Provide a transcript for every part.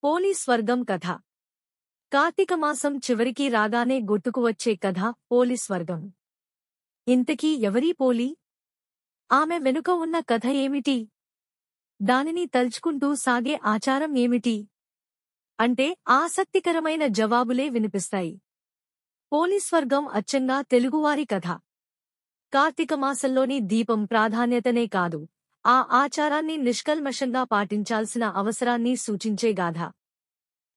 Police వర్గం కథ. కార్తీక మాసం చివరికి రాగానే గుర్తుకువచ్చే కథ పోలీస్ వర్గం. ఇంతకీ ఎవరీ పోలి? ఆమె వెనుక ఉన్న కథ ఏమిటి? దానిని తలుచుకుంటూ సాగే ఆచారం ఏమిటి? అంటే ఆసక్తికరమైన జవాబులే వినిపిస్తాయి. పోలీస్ వర్గం అచ్చంగా తెలుగువారి కథ. కార్తీక మాసంలోని దీపం ప్రాధాన్యతనే కాదు, ఆ ఆచారాన్ని నిష్కల్మషంగా పాటించాల్సిన అవసరాన్ని సూచించే గాథ.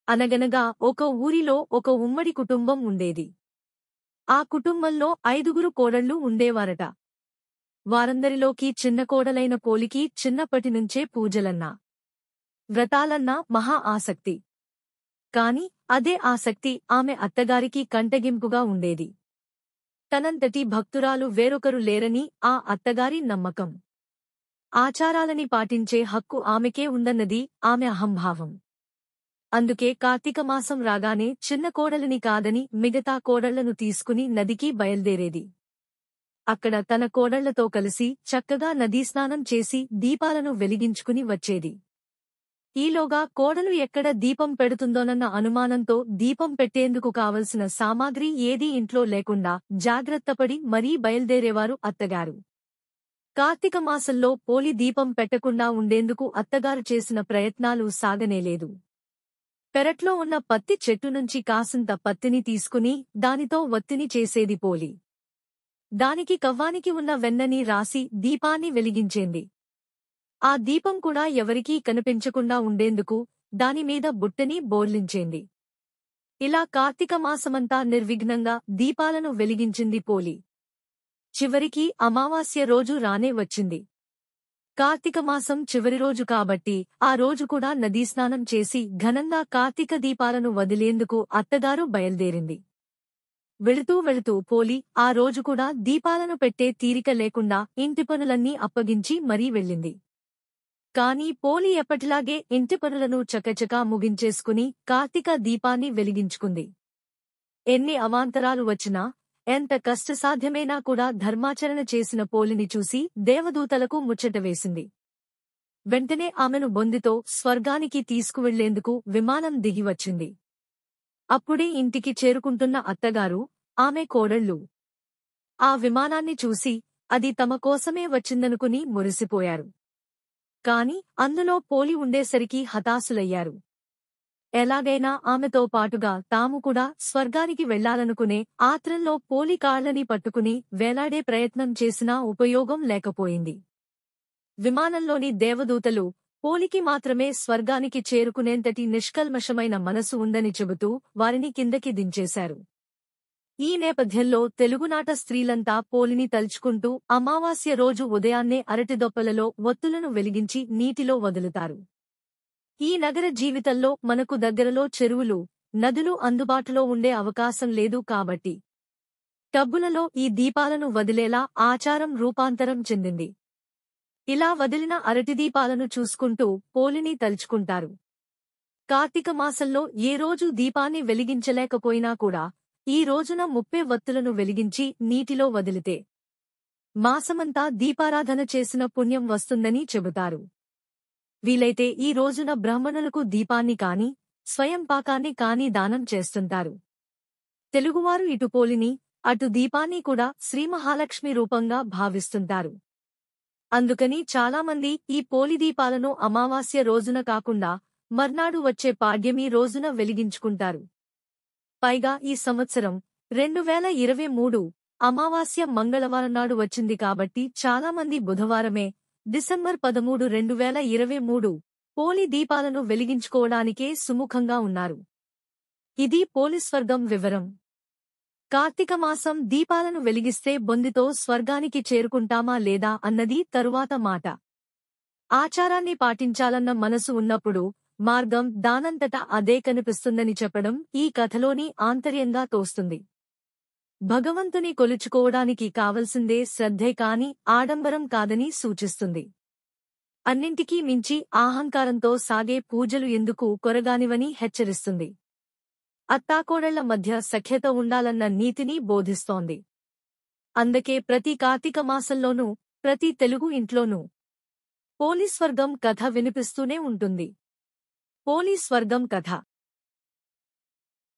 అనగనగా ఒక ఊరిలో ఒక ఉమ్మడి కుటుంబం ఉండేది. ఆ కుటుంబంలో 5 కోడళ్లు ఉండేవారట. వారందరిలోకి చిన్న కోడలైన పోలికి చిన్నప్పటినుంచే పూజలన్నా, వ్రతాలన్నా మహా ఆసక్తి. కాని అదే ఆసక్తి ఆమె అత్తగారికి కంటగింపుగా ఉండేది. తనంతటి భక్తురాలు వేరొకరు లేరని ఆ అత్తగారి నమ్మకం. ఆచారాలని పాటించే హక్కు ఆమెకే ఉందన్నది ఆమె అహంభావం. అందుకే కార్తీక మాసం రాగానే చిన్న కోడలిని కాదని మిగతా కోడళ్లను తీసుకుని నదికి బయల్దేరేది. అక్కడ తన కోడళ్లతో కలిసి చక్కగా నదీస్నానం చేసి దీపాలను వెలిగించుకుని వచ్చేది. ఈలోగా కోడలు ఎక్కడ దీపం పెడుతుందోనన్న అనుమానంతో దీపం పెట్టేందుకు కావలసిన సామాగ్రి ఏదీ ఇంట్లో లేకుండా జాగ్రత్తపడి మరీ బయల్దేరేవారు అత్తగారు. కార్తీక మాసంలో పోలి దీపం పెట్టకుండా ఉండేందుకు అత్తగారు చేసిన ప్రయత్నాలు సాగనేలేదు. పెరట్లో ఉన్న పత్తి చెట్టు నుంచి కాసింత పత్తిని తీసుకుని దానితో వత్తిని చేసేది పోలి. దానికి కవ్వానికి ఉన్న వెన్నని రాసి దీపాన్ని వెలిగించేంది. ఆ దీపం కూడా ఎవరికీ కనిపించకుండా ఉండేందుకు దానిమీద బుట్టని బోర్లించేంది. ఇలా కార్తీక మాసమంతా నిర్విఘ్నంగా దీపాలను వెలిగించింది పోలి. చివరికి అమావాస్య రోజు రానే వచ్చింది. కార్తీక మాసం చివరి రోజు కాబట్టి ఆ రోజు కూడా నదీస్నానం చేసి ఘనంగా కార్తీక దీపాలను వదిలేందుకు అత్తగారు బయల్దేరింది. వెళుతూ వెళుతూ పోలి ఆ రోజు కూడా దీపాలను పెట్టే తీరిక లేకుండా ఇంటి పనులన్నీ అప్పగించి మరీ వెళ్ళింది. కాని పోలి ఎప్పటిలాగే ఇంటి పనులను చకచకా ముగించేసుకుని కార్తీక దీపాన్ని వెలిగించుకుంది. ఎన్ని అవాంతరాలు వచ్చినా, ఎంత కష్టసాధ్యమైనా కూడా ధర్మాచరణ చేసిన పోలిని చూసి దేవదూతలకు ముచ్చటవేసింది. వెంటనే ఆమెను బొందితో స్వర్గానికి తీసుకువెళ్లేందుకు విమానం దిగివచ్చింది. అప్పుడే ఇంటికి చేరుకుంటున్న అత్తగారు, ఆమె కోడళ్ళు ఆ విమానాన్ని చూసి అది తమ కోసమే వచ్చిందనుకుని మురిసిపోయారు. కాని అందులో పోలి ఉండేసరికి హతాశులయ్యారు. ఎలాగైనా ఆమెతో పాటుగా తాము కూడా స్వర్గానికి వెళ్లాలనుకునే ఆత్రంలో పోలి కాళ్లని పట్టుకుని వేలాడే ప్రయత్నం చేసినా ఉపయోగం లేకపోయింది. విమానంలోని దేవదూతలు పోలికి మాత్రమే స్వర్గానికి చేరుకునేంతటి నిష్కల్మషమైన మనసు ఉందని చెబుతూ వారిని కిందకి దించేశారు. ఈ నేపథ్యంలో తెలుగునాట స్త్రీలంతా పోలిని తలుచుకుంటూ అమావాస్య రోజు ఉదయాన్నే అరటిదొప్పలలో ఒత్తులను వెలిగించి నీటిలో వదులుతారు. ఈ నగర జీవితంలో మనకు దగ్గరలో చెరువులు, నదులు అందుబాటులో ఉండే అవకాశం లేదు కాబట్టి టబ్బులలో ఈ దీపాలను వదిలేలా ఆచారం రూపాంతరం చెందింది. ఇలా వదిలిన అరటిదీపాలను చూసుకుంటూ పోలిని తలుచుకుంటారు. కార్తీక మాసంలో ఏ రోజు దీపాన్ని వెలిగించలేకపోయినా కూడా ఈ రోజున 30 వత్తులను వెలిగించి నీటిలో వదిలితే మాసమంతా దీపారాధన చేసిన పుణ్యం వస్తుందని చెబుతారు. వీలైతే ఈ రోజున బ్రాహ్మణులకు దీపాన్ని కాని, స్వయం పాకాన్ని కాని దానం చేస్తుంటారు. తెలుగువారు ఇటు పోలిని, అటు దీపాన్ని కూడా శ్రీమహాలక్ష్మి రూపంగా భావిస్తుంటారు. అందుకని చాలామంది ఈ పోలి దీపాలను అమావాస్య రోజున కాకుండా మర్నాడు వచ్చే పాడ్యమి రోజున వెలిగించుకుంటారు. పైగా ఈ సంవత్సరం 2023 అమావాస్య మంగళవారం నాడు వచ్చింది కాబట్టి చాలామంది బుధవారమే డిసెంబర్ 13, 2023 పోలి దీపాలను వెలిగించుకోవడానికే సుముఖంగా ఉన్నారు. ఇది పోలీస్ వర్గం వివరం. కార్తీక మాసం దీపాలను వెలిగిస్తే బొందితో స్వర్గానికి చేరుకుంటామా లేదా అన్నది తరువాత మాట. ఆచారాన్ని పాటించాలన్న మనసు ఉన్నప్పుడు మార్గం దానంతటా అదే కనిపిస్తుందని చెప్పడం ఈ కథలోని ఆంతర్యంగా తోస్తుంది. భగవంతుని కొలుచుకోవడానికి కావలసిందే శ్రద్ధే కాని ఆడంబరం కాదని సూచిస్తుంది. అన్నింటికీ మించి అహంకారంతో సాగే పూజలు ఎందుకు కొరగానివని హెచ్చరిస్తుంది. అత్తాకోడళ్ల మధ్య సఖ్యత ఉండాలన్న నీతిని బోధిస్తోంది. అందుకే ప్రతి కార్తీక మాసంలోనూ ప్రతి తెలుగు ఇంట్లోనూ పోలీస్ వర్గం కథ వినిపిస్తూనే ఉంటుంది. పోలీస్ వర్గం కథ.